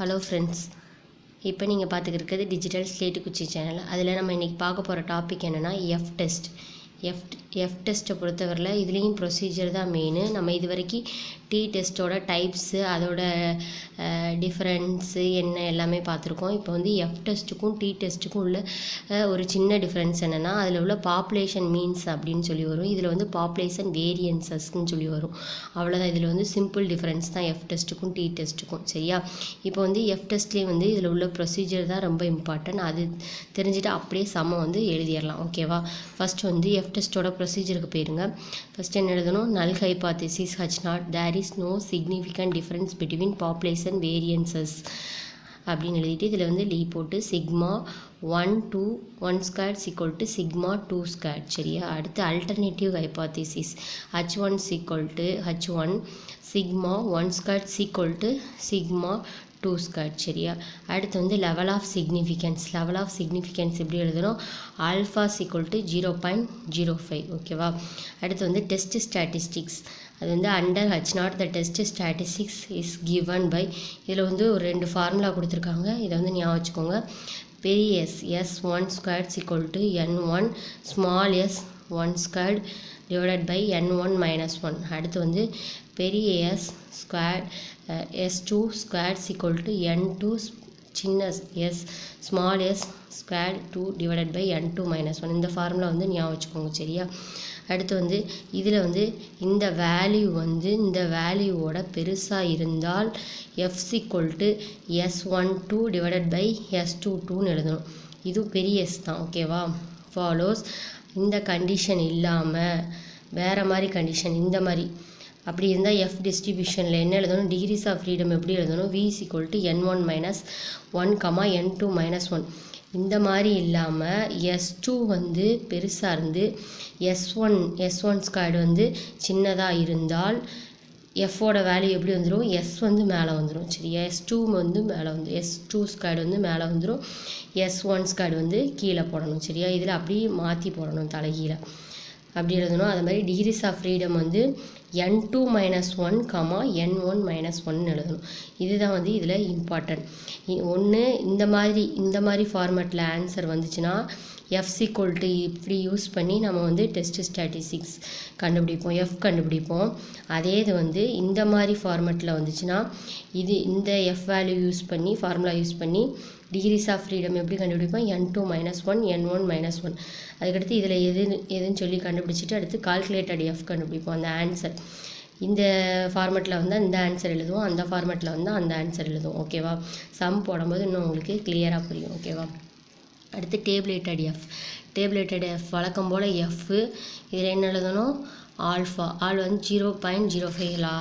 Hello friends, இப்போ நீங்கள் பார்த்துக்கிட்டு டிஜிட்டல் ஸ்லேட்டு குச்சி சேனல். அதில் நம்ம இன்றைக்கி பார்க்க போகிற டாபிக் என்னென்னா எஃப் டெஸ்ட். எஃப் டெஸ்ட்டை பொறுத்தவரையில் இதுலேயும் ப்ரொசீஜர் தான் மெயின். நம்ம இது வரைக்கும் டி டெஸ்ட்டோட டைப்ஸு, அதோட டிஃப்ரென்ஸு என்ன எல்லாமே பார்த்துருக்கோம். இப்போ வந்து எஃப் டெஸ்ட்டுக்கும் டி டெஸ்ட்டுக்கும் உள்ள ஒரு சின்ன டிஃப்ரென்ஸ் என்னென்னா, அதில் உள்ள பாப்புலேஷன் மீன்ஸ் அப்படின்னு சொல்லி வரும். இதில் வந்து பாப்புலேஷன் வேரியன்சஸ்ன்னு சொல்லி வரும். அவ்வளோதான். இதில் வந்து சிம்பிள் டிஃப்ரென்ஸ் தான் எஃப் டெஸ்ட்டுக்கும் டி டெஸ்ட்டுக்கும். சரியா? இப்போ வந்து எஃப் டெஸ்ட்லேயே வந்து இதில் உள்ள ப்ரொசீஜர் தான் ரொம்ப இம்பார்ட்டன்ட். அது தெரிஞ்சுட்டு அப்படியே சம வந்து எழுதிடலாம். ஓகேவா? ஃபஸ்ட்டு வந்து எஃப் டெஸ்ட்டோட ப்ரொசீஜருக்கு போயிருங்க. ஃபஸ்ட்டு என்ன எழுதணும்? Null hypothesis H0 there is no significant difference between population variances அப்படின்னு எழுதிட்டு இதில் வந்து லீ போட்டு sigma 1 square equal to sigma 2 square. சரியா? அடுத்து alternative hypothesis H1 equal to H1 sigma 1 square equal to sigma 2 square. சரியா? அடுத்து வந்து லெவல் ஆஃப் சிக்னிஃபிகன்ஸ் எப்படி எழுதணும்? Alpha equal to 0.05. ஓகேவா? அடுத்து வந்து டெஸ்ட் ஸ்டாட்டிஸ்டிக்ஸ். அது வந்து under H0 the test statistics is given by. இதில் வந்து ஒரு 2 ஃபார்முலா கொடுத்துருக்காங்க. இதை வந்து ஞாபகம் வச்சுக்கோங்க. பெரிய S1 square equal to N1 small s1 square divided by N1 minus 1. அடுத்து வந்து பெரிய S square S2 square equal to N2 சின்ன s small s square 2 divided by N2 minus 1. இந்த ஃபார்முலா வந்து ஞாபகம் வச்சுக்கோங்க. சரியா? அடுத்து வந்து இதில் வந்து இந்த வேல்யூ வந்து இந்த வேல்யூவோட பெருசாக இருந்தால் f equal to S12 divided by S22ன்னு எழுதணும். இது பெரிய S தான். ஓகேவா? ஃபாலோஸ். இந்த கண்டிஷன் இல்லாமல் வேறு மாதிரி கண்டிஷன் இந்த மாதிரி அப்படி இருந்தால் எஃப் டிஸ்ட்ரிபியூஷனில் என்ன எழுதணும்? டிகிரிஸ் ஆஃப் ஃப்ரீடம் எப்படி எழுதணும்? V equal to N1 minus 1 N2 minus 1. இந்த மாதிரி இல்லாமல் S2 வந்து பெருசாக இருந்து S1 ஸ்கொயர்டு வந்து சின்னதாக இருந்தால் எஃப்போட வேல்யூ எப்படி வந்துடும்? S வந்து மேலே வந்துடும். சரியா? S2 வந்து மேலே வந்துடும். S2 ஸ்கொயர்டு வந்து மேலே வந்துடும். S1 ஸ்கொயர்டு வந்து கீழே போடணும். சரியா? இதில் அப்படியே மாற்றி போடணும் தலைகீழே. அப்படி எழுதணும். அது மாதிரி டிகிரிஸ் ஆஃப் ஃப்ரீடம் வந்து N2 மைனஸ் 1 N1 மைனஸ் 1 எழுதணும். இதுதான் வந்து இதில் இம்பார்ட்டன்ட். ஒன்று இந்த மாதிரி ஃபார்மேட்டில் ஆன்சர் வந்துச்சுன்னா F ஈக்குவல் டு இப்படி யூஸ் பண்ணி நம்ம வந்து டெஸ்ட் ஸ்டாட்டிஸ்டிக்ஸ் கண்டுபிடிப்போம், F கண்டுபிடிப்போம். அதே இது வந்து இந்த மாதிரி ஃபார்மேட்டில் வந்துச்சுன்னா இந்த F வேல்யூ யூஸ் பண்ணி ஃபார்முலா யூஸ் பண்ணி டிகிரிஸ் ஆஃப் ஃப்ரீடம் எப்படி கண்டுபிடிப்போம்? N2 minus 1 N1 minus 1. அதுக்கடுத்து இதில் எதுன்னு சொல்லி கண்டுபிடிச்சிட்டு அடுத்து கால்குலேட்டட் F கண்டுபிடிப்போம். அந்த ஆன்சர் இந்த ஃபார்மேட்டில் வந்து இந்த ஆன்சர் எழுதுவோம், அந்த ஃபார்மேட்டில் வந்து அந்த ஆன்சர் எழுதுவோம். ஓகேவா? சம் போடும்போது இன்னும் உங்களுக்கு கிளியராக புரியும். ஓகேவா? அடுத்து டேபிளேட்டட் F வழக்கம் போல் F இதில் என்ன எழுதணும்? ஆல்ஃபா வந்து 0.05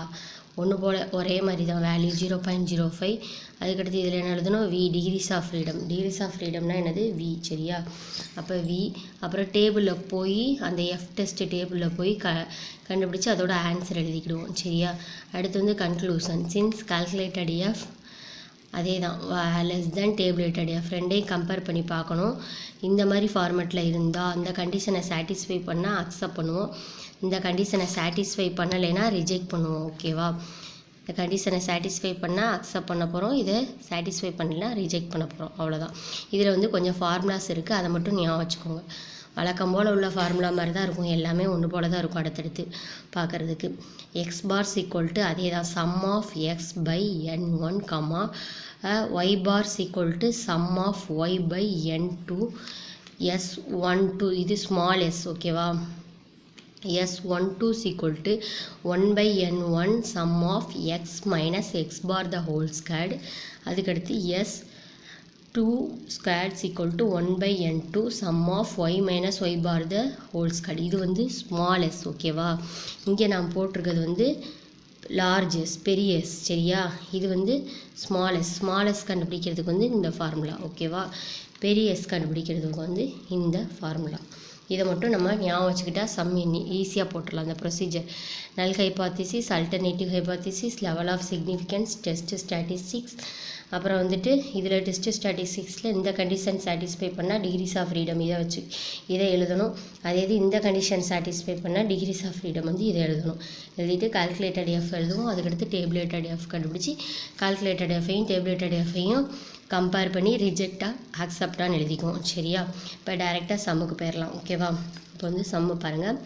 ஒன்று போல் ஒரே மாதிரி தான் வேல்யூ 0.05. அதுக்கடுத்து இதில் என்ன எழுதணும்? V டிகிரிஸ் ஆஃப் ஃப்ரீடம்னா என்னது? V. சரியா? அப்போ V அப்புறம் டேபிளில் போய் அந்த எஃப் டெஸ்ட் டேபிளில் போய் கண்டுபிடிச்சி அதோட ஆன்சர் எழுதிக்கிடுவோம். சரியா? அடுத்து வந்து கன்க்ளூஷன். சின்ஸ் கால்குலேட்டட் F அதே தான் லெஸ் தென் டேபிளேட்டட் F ரெண்டையும் கம்பேர் பண்ணி பார்க்கணும். இந்த மாதிரி ஃபார்மேட்டில் இருந்தால் அந்த கண்டிஷனை சாட்டிஸ்ஃபை பண்ணால் அக்செப்ட் பண்ணுவோம், இந்த கண்டிஷனை சாட்டிஸ்ஃபை பண்ணலைன்னா ரிஜெக்ட் பண்ணுவோம். ஓகேவா? இந்த கண்டிஷனை சாட்டிஸ்ஃபை பண்ணால் அக்செப்ட் பண்ண போகிறோம், இதை சாட்டிஸ்ஃபை பண்ணலைன்னா ரிஜெக்ட் பண்ண போகிறோம். அவ்வளோதான். இதில் வந்து கொஞ்சம் ஃபார்முலாஸ் இருக்குது, அதை மட்டும் ஞாபகம் வச்சுக்கோங்க. வழக்கம் போல் உள்ள ஃபார்முலா மாதிரி தான் இருக்கும். எல்லாமே ஒன்று போல் தான் இருக்கும் அடுத்தடுத்து பார்க்குறதுக்கு. எக்ஸ் பார்ஸ் ஈக்குவல் டு அதே தான் sum of x by N1 y bars equal to sum of y by N2 S12 இது ஸ்மால் s. ஓகேவா? S12 equal to 1 by N1 sum of x minus x bar the whole squared. அதுக்கடுத்து S2 square equal to 1 by N2 sum of y minus y bar the whole square. இது வந்து small s. ஓகேவா? இங்கே நான் போட்டிருக்கிறது வந்து large s, பெரிய s. சரியா? இது வந்து ஸ்மால் s கண்டுபிடிக்கிறதுக்கு வந்து இந்த ஃபார்முலா. ஓகேவா? பெரிய s கண்டுபிடிக்கிறதுக்கு வந்து இந்த ஃபார்முலா. இதை மட்டும் நம்ம ஞாபகம் வச்சுக்கிட்டா சம் ஈஸியாக போட்டுடலாம். அந்த procedure null hypothesis, alternative hypothesis, level of significance, test statistics, அப்புறம் வந்துட்டு இதில் டெஸ்ட் ஸ்டாட்டிஸ்டிக்ஸில் இந்த கண்டிஷன் சாட்டிஸ்ஃபை பண்ணால் டிகிரிஸ் ஆஃப் ஃப்ரீடம் இதை எழுதணும். அதே இது இந்த கண்டிஷன் சாட்டிஸ்ஃபை பண்ணால் டிகிரிஸ் ஆஃப் ஃப்ரீடம் வந்து இதை எழுதணும். எழுதிட்டு கால்குலேட்டட் எஃப் எழுதுவோம். அதுக்கடுத்து டேபிளேட்டட் எஃப் கண்டுபிடிச்சி கால்குலேட்டட் எஃப்ஐயும் டேபிளேட்டட் எஃப்ஐயும் கம்பேர் பண்ணி ரிஜெக்டாக அக்செப்டான்னு எழுதிக்குவோம். சரியா? இப்போ டைரெக்டாக சம்முக்கு போயிடலாம். ஓகேவா? இப்போ வந்து சம்மு பாருங்கள்.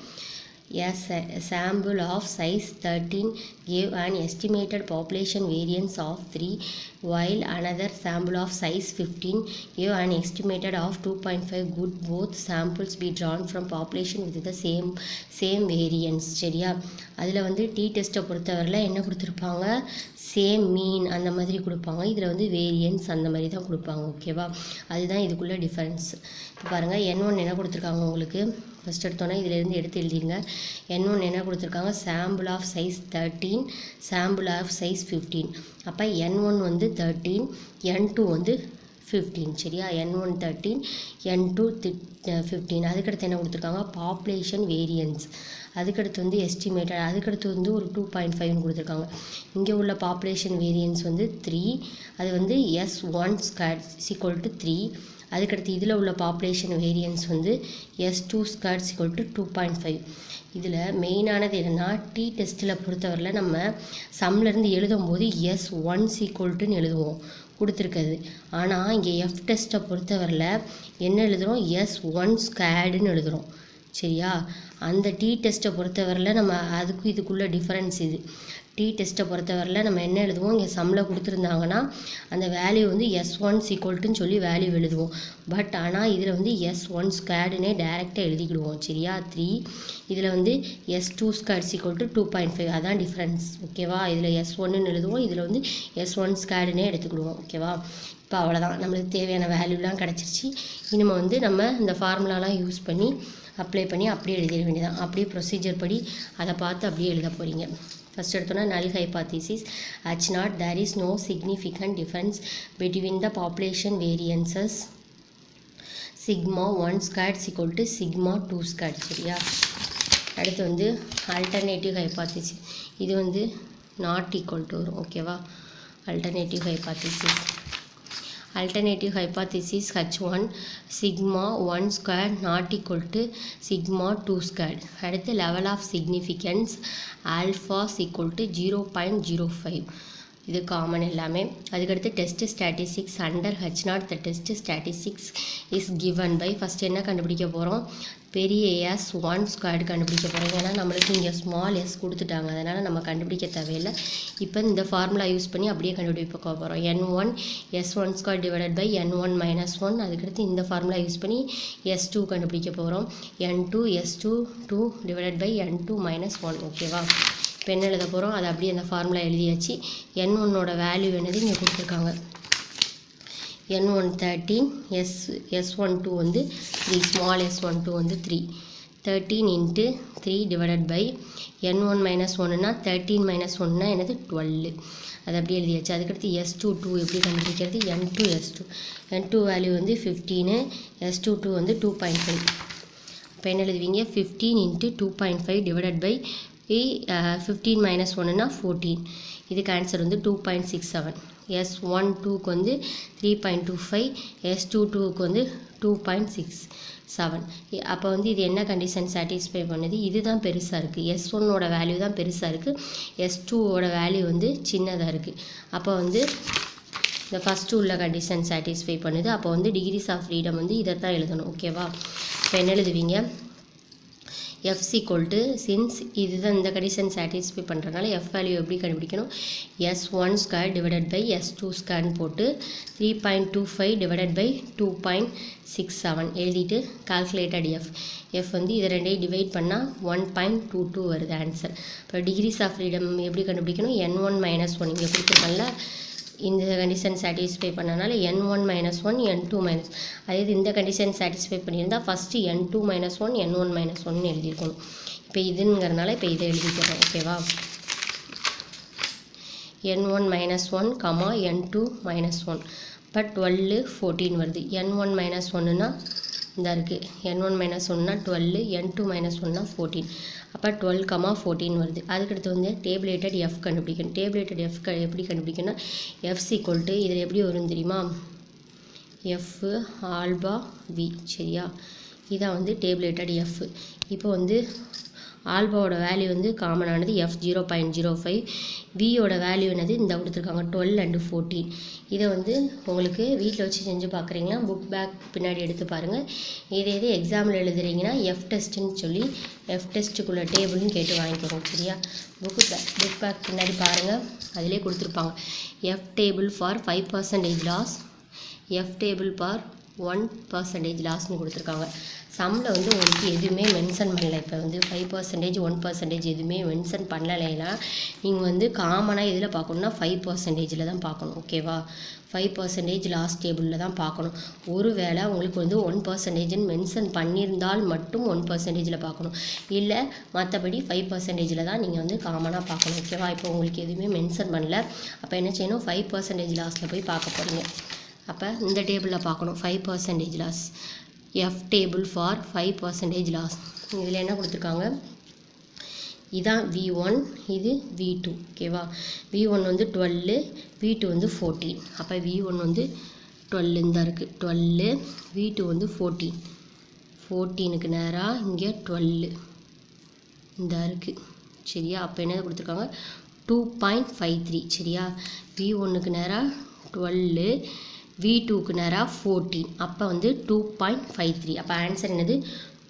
A sample of size 13 gave an estimated population variance of 3, while another sample of size 15 gave an estimated of 2.5. Good, both samples be drawn from population with the same variance. சரியா? அதில் வந்து டி டெஸ்ட்டை பொறுத்தவரையில் என்ன கொடுத்துருப்பாங்க? Same மீன் அந்த மாதிரி கொடுப்பாங்க. இதில் வந்து வேரியன்ஸ் அந்த மாதிரி தான் கொடுப்பாங்க. ஓகேவா? அதுதான் இதுக்குள்ளே டிஃபரன்ஸ். இப்போ பாருங்கள், N1 என்ன கொடுத்துருக்காங்க உங்களுக்கு? ஃபஸ்ட் எடுத்தோன்னா இதிலேருந்து எடுத்து எழுதிருங்க. N1 என்ன கொடுத்துருக்காங்க? Sample of size 13, sample of size 15. அப்போ N1 வந்து 13, N2 வந்து 15. சரியா? N1 13, N2 15. அதுக்கடுத்து என்ன கொடுத்துருக்காங்க? Population variance. அதுக்கடுத்து வந்து எஸ்டிமேட்டட். அதுக்கடுத்து வந்து ஒரு 2.5 கொடுத்துருக்காங்க. இங்கே உள்ள பாப்புலேஷன் வேரியன்ஸ் வந்து 3. அது வந்து S1 ஸ்கொயர் = 3. அதுக்கடுத்து இதில் உள்ள பாப்புலேஷன் வேரியன்ஸ் வந்து S2 ஸ்கொயர் = 2.5. இதில் மெயினானது என்னென்னா, டி டெஸ்ட்டில் பொறுத்தவரையில் நம்ம சம்லேருந்து எழுதும்போது S1 = எழுதுவோம் கொடுத்துருக்குது. ஆனால் இங்கே எஃப் டெஸ்ட்டை பொறுத்தவரையில் என்ன எழுதுகிறோம்? S1 ஸ்கொயர்டுன்னு எழுதுகிறோம். சரியா? அந்த டி டெஸ்ட்டை பொறுத்தவரையில் நம்ம அதுக்கும் இதுக்குள்ள டிஃபரன்ஸ் இது. டி டெஸ்ட்டை பொறுத்தவரையில் நம்ம என்ன எழுதுவோம்? இங்கே சம்மில் கொடுத்துருந்தாங்கன்னா அந்த வேல்யூ வந்து S1 = சொல்லி வேல்யூ எழுதுவோம். பட் ஆனால் இதில் வந்து S1 ஸ்கொயர்டுனே டைரெக்டாக எழுதிக்கிடுவோம். சரியா? 3. இதில் வந்து S2 ஸ்கொயர் = 2.5. அதான் டிஃப்ரென்ஸ். ஓகேவா? இதில் S1ன்னு எழுதுவோம், இதில் வந்து S1 ஸ்கொயர்டுனே எடுத்துக்கிடுவோம். ஓகேவா? இப்போ அவ்வளோதான், நம்மளுக்கு தேவையான வேல்யூலாம் கிடச்சிருச்சு. இனிமேல் வந்து நம்ம இந்த ஃபார்முலாலாம் யூஸ் பண்ணி அப்ளை பண்ணி அப்படியே எழுதிட வேண்டியதான். அப்படியே ப்ரொசீஜர் படி அதை பார்த்து அப்படியே எழுத போகிறீங்க. ஃபஸ்ட் எடுத்தோன்னா நல் hypothesis. H0, there is no significant difference between the population variances sigma 1 squared = sigma 2 squared. சரியா? அடுத்து வந்து அல்டர்னேட்டிவ் ஹைபாத்திசிஸ். இது வந்து நாட் ஈக்குவல் டு வரும். ஓகேவா? Alternative hypothesis. Alternative hypothesis H1 sigma 1 squared not equal to sigma 2 squared. அடுத்து level of significance alpha equal to 0.05. இது common எல்லாமே. அதுக்கடுத்து test statistics under H0 the test statistics is given by. First என்ன கண்டுபிடிக்க போகிறோம்? பெரிய S1 ஸ்கொயர்டு கண்டுபிடிக்க போகிறோம். ஏன்னா நம்மளுக்கு இங்கே ஸ்மால் எஸ் கொடுத்துட்டாங்க, அதனால் நம்ம கண்டுபிடிக்க தேவையில்லை. இப்போ இந்த ஃபார்முலா யூஸ் பண்ணி அப்படியே கண்டுபிடிக்க போகிறோம். N1 S1 square divided by N1 - 1. அதுக்கடுத்து இந்த ஃபார்முலா யூஸ் பண்ணி S2 கண்டுபிடிக்க போகிறோம். N2 S2 2 divided by N2 - 1. ஓகேவா? இப்போ என்ன எழுத போகிறோம்? அதை அப்படியே அந்த ஃபார்முலா எழுதியாச்சு. N1ஓட வேல்யூ என்னது இங்கே கொடுத்துருக்காங்க. N1 13, S12 வந்து 3, ஸ்மால் S12 வந்து 3. 13 × 3 டிவைடட் பை N1 - 1னா 13 - 1னா என்னது 12. அதை அப்படியே எழுதியாச்சு. அதுக்கடுத்து S22 எப்படி கண்டுபிடிக்கிறது? N2 S2. N2 வேல்யூ வந்து 15, S22 வந்து 2.5. இப்போ என்ன எழுதுவீங்க? 15 × 2.5 டிவைடட் பை 15 - 1னா 14. இதுக்கு ஆன்சர் வந்து 2.67. S12க்கு வந்து 3.25, S22க்கு வந்து 2.67. அப்போ வந்து இது என்ன கண்டிஷன் சாட்டிஸ்ஃபை பண்ணுது? இதுதான் பெருசாக இருக்குது. S1ஓட வேல்யூ தான் பெருசாக இருக்குது, S2ஓட வேல்யூ வந்து சின்னதாக இருக்குது. அப்போ வந்து இந்த ஃபஸ்ட்டு உள்ள கண்டிஷன் சாட்டிஸ்ஃபை பண்ணுது. அப்போ வந்து டிகிரிஸ் ஆஃப் ஃப்ரீடம் வந்து இதை தான் எழுதணும். ஓகேவா? இப்போ என்ன எழுதுவீங்க? F = சின்ஸ் இதுதான் இந்த கண்டிஷன் சாட்டிஸ்ஃபை பண்ணுறதுனால F வேல்யூ எப்படி கண்டுபிடிக்கணும்? S1 square divided by S2 ஸ்கொயர்னு போட்டு 3.25 டிவைடட் பை 2.67 எழுதிட்டு கால்குலேட்டட் F வந்து இதை ரெண்டையும் டிவைட் பண்ணால் 1.22 வருது ஆன்சர். இப்போ டிகிரிஸ் ஆஃப் ஃப்ரீடம் எப்படி கண்டுபிடிக்கணும்? N1 - 1 இங்கே கொடுத்துருக்கல, இந்த கண்டிஷன் சாட்டிஸ்ஃபை பண்ணனால N1 - 1 N2 - அதாவது இந்த கண்டிஷன் சாட்டிஸ்ஃபை பண்ணியிருந்தால் ஃபஸ்ட்டு N2 - 1 N1 - 1 எழுதியிருக்கணும். இப்போ இதுங்கிறனால இப்போ இதை எழுதிக்கிறோம். ஓகேவா? N1 - 1, N2 - 1. இப்போ 12 14 வருது. N1 - 1னா இந்த இருக்குது n1 மைனஸ் ஒன்னா 12, n2 மைனஸ் ஒன்னா 14. அப்போ 12, 14 வருது. அதுக்கடுத்து வந்து டேபிளேட்டட் எஃப் கண்டுபிடிக்கணும். டேபிளேட்டட் எஃப் எப்படி கண்டுபிடிக்கணும்னா எஃப் ஈக்குவல் டு இதில் எப்படி வரும் தெரியுமா, எஃப் ஆல்பா வி. சரியா, இதான் வந்து டேபிளேட்டட் எஃப். இப்போ வந்து ஆல்பாவோட வேல்யூ வந்து காமனானது எஃப் 0.05, வியோட வேல்யூ என்னது இந்த கொடுத்துருக்காங்க 12 and 14. இதை வந்து உங்களுக்கு வீட்டில் வச்சு செஞ்சு பார்க்குறீங்கன்னா புக் பேக் பின்னாடி எடுத்து பாருங்கள். இதே இது எக்ஸாமில் எழுதுறீங்கன்னா எஃப் டெஸ்ட்டுன்னு சொல்லி எஃப் டெஸ்ட்டுக்குள்ளே டேபிள்னு கேட்டு வாங்கிக்கோங்க. சரியா, புக் பேக் பின்னாடி பாருங்கள், அதிலே கொடுத்துருப்பாங்க F table for 5% LOS, F table for 1% லாஸ்ன்னு கொடுத்துருக்காங்க. சம்மில் வந்து உங்களுக்கு எதுவுமே மென்ஷன் பண்ணல. இப்போ வந்து 5%, 1% எதுவுமே மென்ஷன் பண்ணலைன்னா நீங்கள் வந்து காமனாக எதில் பார்க்கணுன்னா 5%ல் தான் பார்க்கணும். ஓகேவா, 5% லாஸ்ட் டேபிளில் தான் பார்க்கணும். ஒரு வேளை உங்களுக்கு வந்து 1%ன்னு மென்ஷன் பண்ணியிருந்தால் மட்டும் 1%ல் பார்க்கணும், இல்லை மற்றபடி 5%ல் தான் நீங்கள் வந்து காமனாக பார்க்கணும். ஓகேவா, இப்போ உங்களுக்கு எதுவுமே மென்ஷன் பண்ணல, அப்போ என்ன செய்யணும், 5% லாஸ்ட்டில் போய் பார்க்க போகிறீங்க. அப்போ இந்த டேபிளில் பார்க்கணும் 5% LOS, F table for 5% LOS. இதில் என்ன கொடுத்துருக்காங்க, இதான் V1, இது V2. ஓகேவா, V1 வந்து 12, V2 வந்து 14. அப்போ V1 வந்து 12 தான் இருக்குது 12, V2 வந்து 14, 14க்கு நேராக இங்கே 12 இந்த இருக்குது. சரியா, அப்போ என்ன கொடுத்துருக்காங்க 2.53. சரியா, V1க்கு நேராக 12, V2க்கு நேராக 14, அப்போ வந்து 2.53. அப்போ ஆன்சர் என்னது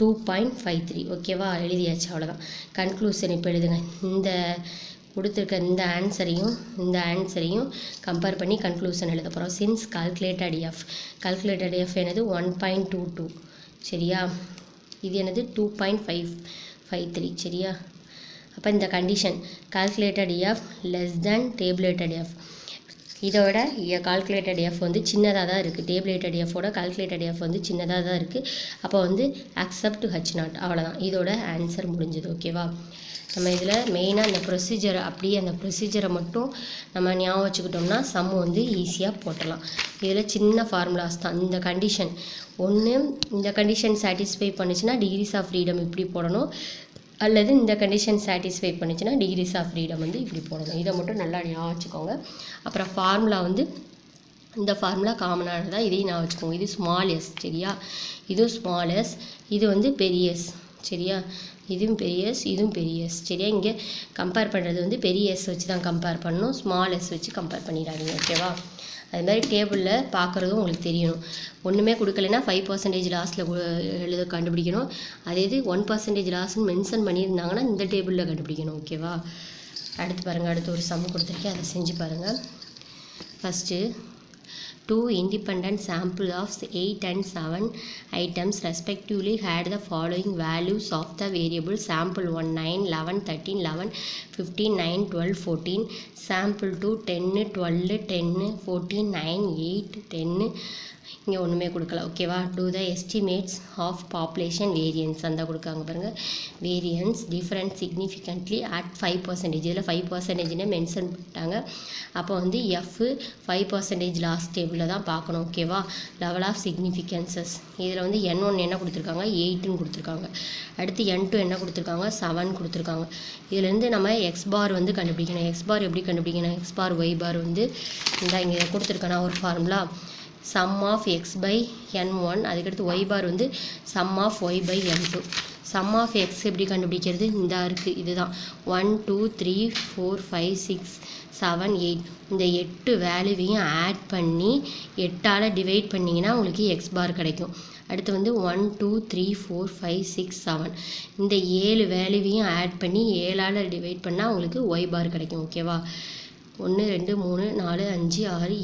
2.53. ஓகேவா, எழுதியாச்சு, அவ்வளோதான். கன்க்ளூஷன் இப்போ எழுதுங்க. இந்த கொடுத்துருக்க இந்த ஆன்சரையும் கம்பேர் பண்ணி கன்க்ளூஷன் எழுத போகிறோம். சின்ஸ் கால்குலேட்டட் எஃப் என்னது 1.22. சரியா, இது என்னது 2.53. சரியா, அப்போ இந்த condition calculated F less than tabulated F, இதோட கால்குலேட்டட் எஃப் வந்து சின்னதாக தான் இருக்குது. டேபிளேட்டட் எஃபோட கால்குலேட்டட் எஃப் வந்து சின்னதாக தான் இருக்குது. அப்போ வந்து அக்செப்ட் H0. அவ்வளோதான், இதோட ஆன்சர் முடிஞ்சது. ஓகேவா, நம்ம இதில் மெயினாக அந்த ப்ரொசீஜர், அப்படியே அந்த ப்ரொசீஜரை மட்டும் நம்ம ஞாபகம் வச்சுக்கிட்டோம்னா சம்மு வந்து ஈஸியாக போட்டலாம். இதில் சின்ன ஃபார்முலாஸ் தான். இந்த கண்டிஷன் ஒன்று, இந்த கண்டிஷன் சாட்டிஸ்ஃபை பண்ணிச்சுன்னா டிகிரிஸ் ஆஃப் ஃப்ரீடம் இப்படி போடணும், அல்லது இந்த கண்டிஷன் சாட்டிஸ்ஃபை பண்ணிச்சுன்னா டிகிரிஸ் ஆஃப் ஃப்ரீடம் வந்து இப்படி போடணும். இதை மட்டும் நல்லா ஞாபகம் வச்சுக்கோங்க. அப்புறம் ஃபார்முலா வந்து இந்த ஃபார்முலா காமனானதாக, இதையும் ஞாபகம் வச்சுக்கோங்க. இது ஸ்மால் எஸ். சரியா, இதுவும் ஸ்மால் எஸ், இது வந்து பெரிய எஸ். சரியா, இதுவும் பெரிய எஸ், இதுவும் பெரிய எஸ். சரியா, இங்கே கம்பேர் பண்ணுறது வந்து பெரிய எஸ் வச்சு தான் கம்பேர் பண்ணணும், ஸ்மால் எஸ் வச்சு கம்பேர் பண்ணிடாதீங்க. ஓகேவா, அது மாதிரி டேபிளில் பார்க்குறதும் உங்களுக்கு தெரியணும். ஒன்றுமே கொடுக்கலைன்னா 5% லாஸில் கண்டுபிடிக்கணும். அதே இது 1% லாஸ்ன்னு மென்ஷன் பண்ணியிருந்தாங்கன்னா இந்த டேபிளில் கண்டுபிடிக்கணும். ஓகேவா, அடுத்து பாருங்கள், அடுத்து ஒரு சம் கொடுத்துருக்கேன், அதை செஞ்சு பாருங்கள். First 2 independent samples of 8 and 7 items respectively had the following values of the variable sample 1 9 11 13 11 15 9 12 14, sample 2 10 12 10 14 9 8 10. இங்கே ஒன்றுமே கொடுக்கல. ஓகேவா, do the estimates of population variance அந்த கொடுக்காங்க பாருங்கள். Variance different significantly at 5%. இதில் 5%ன்னு மென்ஷன் பண்ணிட்டாங்க. அப்போ வந்து எஃப் 5% லாஸ்ட் டேபிளில் தான் பார்க்கணும். ஓகேவா, லெவல் ஆஃப் சிக்னிஃபிகன்சஸ் இதில் வந்து N1 என்ன கொடுத்துருக்காங்க 8ன்னு கொடுத்துருக்காங்க. அடுத்து N2 என்ன கொடுத்துருக்காங்க 7 கொடுத்துருக்காங்க. இதுலேருந்து நம்ம எக்ஸ் பார் வந்து கண்டுபிடிக்கணும். எக்ஸ் பார் எப்படி கண்டுபிடிக்கணும், எக்ஸ் பார் ஒய் பார் வந்து இந்த இங்கே கொடுத்துருக்கேன்னா ஒரு formula sum of x by n1, அதுக்கடுத்து y bar வந்து sum of y by n2. sum of x எப்படி கண்டுபிடிக்கிறது, இந்த இருக்குது, இதுதான் 1 2 3 4 5 6 7 8. இந்த 8 வேல்யூவையும் ஆட் பண்ணி 8ஆல் டிவைட் பண்ணிங்கன்னா உங்களுக்கு எக்ஸ் பார் கிடைக்கும். அடுத்து வந்து 1 2 3 4 5 6 7, இந்த 7 வேல்யூவையும் ஆட் பண்ணி 7ஆல் டிவைட் பண்ணால் உங்களுக்கு ஒய் பார் கிடைக்கும். ஓகேவா, 1 2 3 4 5 6 7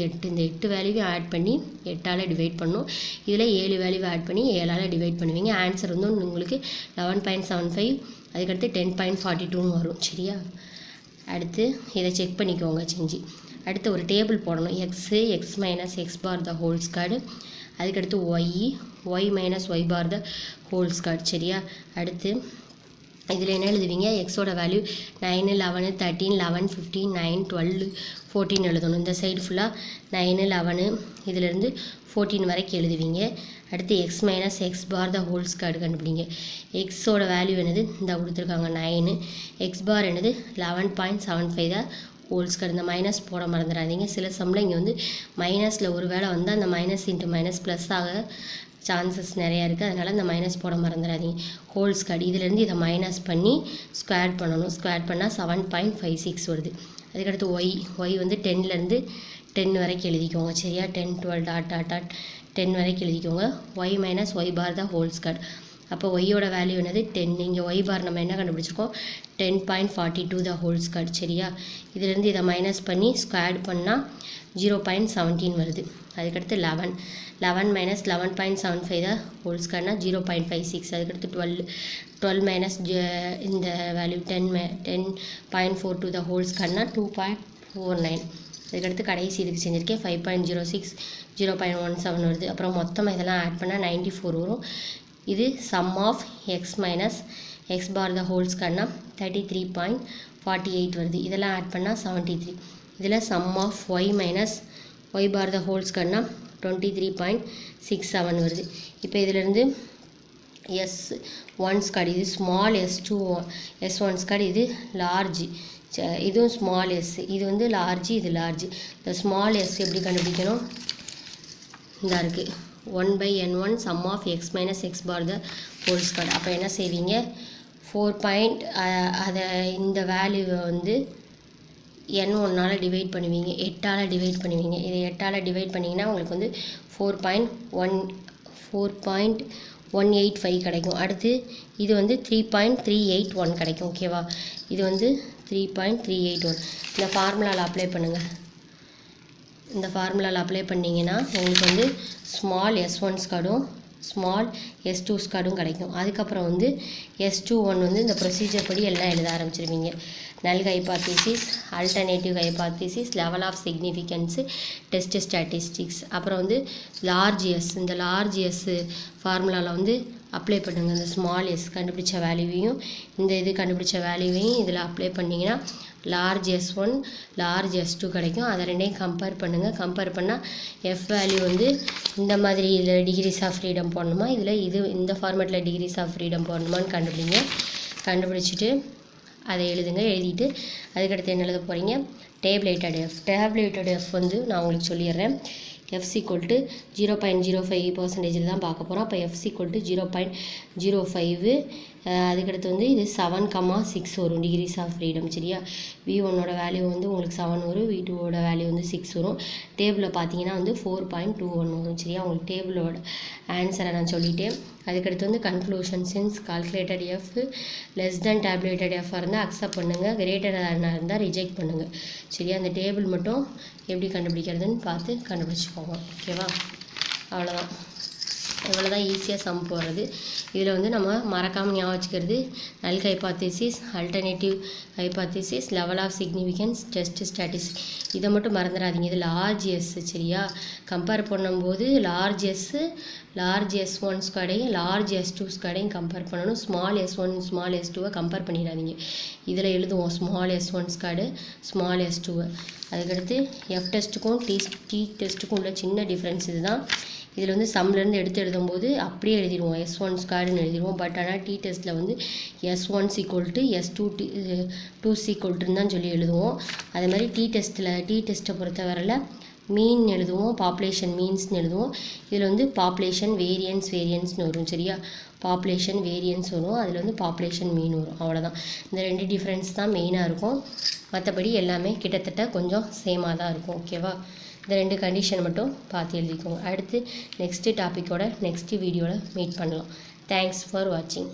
8, இந்த 8 வேல்யூவையும் ஆட் பண்ணி 8ஆல் டிவைட் பண்ணும். இதில் 7 வேல்யூவை ஆட் பண்ணி 7ஆல் டிவைட் பண்ணுவீங்க. ஆன்சர் வந்து உங்களுக்கு 11.75, அதுக்கடுத்து 10.42 வரும். சரியா, அடுத்து இதை செக் பண்ணிக்கோங்க செஞ்சு. அடுத்து ஒரு டேபிள் போடணும். X minus x bar the whole squared, அதுக்கடுத்து y minus y bar the whole squared. சரியா, அடுத்து இதில் என்ன எழுதுவீங்க, எக்ஸோட வேல்யூ 9 11 13 11 15 9 12 14 எழுதணும். இந்த சைடு ஃபுல்லாக 9 11 இதிலேருந்து 14 வரைக்கும் எழுதுவீங்க. அடுத்து x minus x bar the whole square கண்டுபிடிங்க. எக்ஸோட வேல்யூ என்னது இந்த கொடுத்துருக்காங்க 9, எக்ஸ் பார் என்னது 11.75 த ஹோல் ஸ்கொயர். இந்த மைனஸ் போட மறந்துடாதீங்க. சில சம்மில் இங்கே வந்து மைனஸில் ஒரு வேளை வந்து அந்த மைனஸ் இன்ட்டு மைனஸ் ப்ளஸ் ஆக சான்சஸ் நிறையா இருக்குது. அதனால் இந்த மைனஸ் போட மறந்துடாதீங்க. ஹோல் ஸ்கொயர் இதிலேருந்து இதை மைனஸ் பண்ணி ஸ்கொயர் பண்ணணும். ஸ்கொயர் பண்ணால் 7.56 வருது. அதுக்கடுத்து ஒய் வந்து 10லேருந்து 10 வரைக்கும் எழுதிக்கோங்க. சரியா 10 12 டாட் டாட் டாட் 10 வரைக்கும் எழுதிக்கோங்க. ஒய் மைனஸ் ஒய் பார் தான் ஹோல் ஸ்கொயர். அப்போ ஒய்யோட வேல்யூ என்னது 10. இங்கே ஒய் பார் நம்ம என்ன கண்டுபிடிச்சிருக்கோம் 10.42 த ஹோல் ஸ்கொயர். சரியா இதிலேருந்து இதை மைனஸ் பண்ணி ஸ்கொயர் பண்ணால் 0.17 வருது. அதுக்கடுத்து 11 மைனஸ் 11.75 த ஹோல் ஸ்கொயர்னா 0.56. அதுக்கடுத்து 12 மைனஸ் இந்த வேல்யூ 10.42 த ஹோல் ஸ்கொயர்னா 2.49. அதுக்கடுத்து கடைசி இதுக்கு செஞ்சுருக்கேன் 5.06 0.17 வருது. அப்புறம் மொத்தமாக இதெல்லாம் ஆட் பண்ணால் 94 வரும். இது sum of x minus x bar the whole ஸ்கொயர்னா 33.48 வருது. இதெல்லாம் ஆட் பண்ணால் 73. இதில் sum of y minus y bar the whole ஸ்கொயர்னா 23.67 வருது. இப்போ இதிலேருந்து S1 ஸ்கொயர் இது ஸ்மால் S1 ஸ்கொயர் இது லார்ஜ், இதுவும் ஸ்மால் எஸ், இது வந்து லார்ஜ் இது லார்ஜ். இந்த ஸ்மால் எஸ் எப்படி கண்டுபிடிக்கணும் இந்த இருக்குது 1/n1 sum of x minus x bar the whole square. அப்போ என்ன செய்வீங்க 4. அதை இந்த வேல்யூவை வந்து n1ஆல் டிவைட் பண்ணுவீங்க, 8ஆல் டிவைட் பண்ணுவீங்க. இதை 8ஆல் டிவைட் பண்ணிங்கன்னா உங்களுக்கு வந்து 4.185 கிடைக்கும். அடுத்து இது வந்து 3.381 கிடைக்கும். ஓகேவா இது வந்து 3.381. இந்த ஃபார்முலாவில் அப்ளை பண்ணுங்கள். இந்த ஃபார்முலாவில் அப்ளை பண்ணிங்கன்னா உங்களுக்கு வந்து ஸ்மால் S1 ஸ்கொயரும் ஸ்மால் S2 ஸ்கொயரும் கிடைக்கும். அதுக்கப்புறம் வந்து S21 வந்து இந்த ப்ரொசீஜர் படி எல்லாம் எழுத ஆரம்பிச்சிருவீங்க. Null hypothesis, alternative hypothesis, level of significance, test statistics. அப்புறம் வந்து லார்ஜ் எஸ், இந்த லார்ஜ் எஸ் ஃபார்முலாவில் வந்து அப்ளை பண்ணுங்கள். இந்த ஸ்மால் எஸ் கண்டுபிடிச்ச வேல்யூவையும் இந்த இது கண்டுபிடிச்ச வேல்யூவையும் இதில் அப்ளை பண்ணிங்கன்னா லார்ஜ் S1 லார்ஜ் S2 கிடைக்கும். அதை ரெண்டையும் கம்பேர் பண்ணுங்கள். கம்பேர் பண்ணால் எஃப் வேல்யூ வந்து இந்த மாதிரி இதில் டிகிரிஸ் ஆஃப் ஃப்ரீடம் போடணுமா, இதில் இது இந்த ஃபார்மேட்டில் டிகிரிஸ் ஆஃப் ஃப்ரீடம் போடணுமான்னு கண்டுபிடிங்க. கண்டுபிடிச்சிட்டு அதை எழுதுங்க. எழுதிட்டு அதுக்கடுத்து என்ன எழுத போகிறீங்க டேபிளேட்டட் எஃப். டேபிளேட்டட் எஃப் வந்து நான் உங்களுக்கு சொல்லிடுறேன். எஃப் ஈக்குவல் டு 0.05% தான் பார்க்க போகிறோம். அப்போ எஃப் ஈக்குவல் டு 0.05. அதுக்கடுத்து வந்து இது 7,6 வரும் டிகிரிஸ் ஆஃப் ஃப்ரீடம். சரியா V1ஓட வேல்யூ வந்து உங்களுக்கு 7 வரும், V2ஓட வேல்யூ வந்து 6 வரும். டேபிளில் பார்த்தீங்கன்னா வந்து 4.21 வரும். சரியா உங்களுக்கு டேபிளோட ஆன்சரை நான் சொல்லிட்டேன். அதுக்கடுத்து வந்து conclusion since calculated F less than tabulated எஃப்பாக இருந்தால் அக்செப்ட் பண்ணுங்கள், கிரேட்டராக இருந்தால் ரிஜெக்ட் பண்ணுங்கள். சரியா அந்த டேபிள் மட்டும் எப்படி கண்டுபிடிக்கிறதுன்னு பார்த்து கண்டுபிடிச்சிக்கோங்க. ஓகேவா அவ்வளோதான். இவ்வளோதான் ஈஸியாக சம் போடுறது. இதில் வந்து நம்ம மறக்காமல் ஞாபகம் வச்சுக்கிறது null hypothesis, alternative hypothesis, level of significance, test statistics. இதை மட்டும் மறந்துடாதீங்க. இது லார்ஜ் எஸ். சரியா கம்பேர் பண்ணும்போது லார்ஜ் S1 ஸ்கொயரையும் லார்ஜ் S2 ஸ்கொயரையும் கம்பேர் பண்ணணும். ஸ்மால் S1 ஸ்மால் S2வை கம்பேர் பண்ணிடாதீங்க. இதில் எழுதுவோம் ஸ்மால் S1 ஸ்கொயரு ஸ்மால் S2வை. அதுக்கடுத்து எஃப் டெஸ்ட்டுக்கும் டி டெஸ்ட்டுக்கும் உள்ள சின்ன டிஃப்ரென்ஸ் இதுதான். இதில் வந்து சம்லேருந்து எடுத்து எழுதும்போது அப்படியே எழுதிடுவோம் S1 ஸ்கொயர்னு எழுதிடுவோம். பட் ஆனால் டி டெஸ்ட்டில் வந்து S1 equal to S2 equal டுன்னு தான் சொல்லி எழுதுவோம். அதே மாதிரி டி டெஸ்ட்டை பொறுத்தவரையில் மீன் எழுதுவோம், பாப்புலேஷன் மீன்ஸ்னு எழுதுவோம். இதில் வந்து பாப்புலேஷன் வேரியன்ஸ்னு வரும். சரியா பாப்புலேஷன் வேரியன்ஸ் வரும், அதில் வந்து பாப்புலேஷன் மீன் வரும். அவ்வளோதான். இந்த 2 டிஃப்ரென்ஸ் தான் மெயினாக இருக்கும். மற்றபடி எல்லாமே கிட்டத்தட்ட கொஞ்சம் சேமாக தான் இருக்கும். ஓகேவா இந்த 2 கண்டிஷன் மட்டும் பார்த்து எழுதிக்கோங்க. அடுத்து நெக்ஸ்ட்டு டாப்பிக்கோட நெக்ஸ்ட்டு வீடியோவில் மீட் பண்ணலாம். தேங்க்ஸ் ஃபார் வாட்சிங்.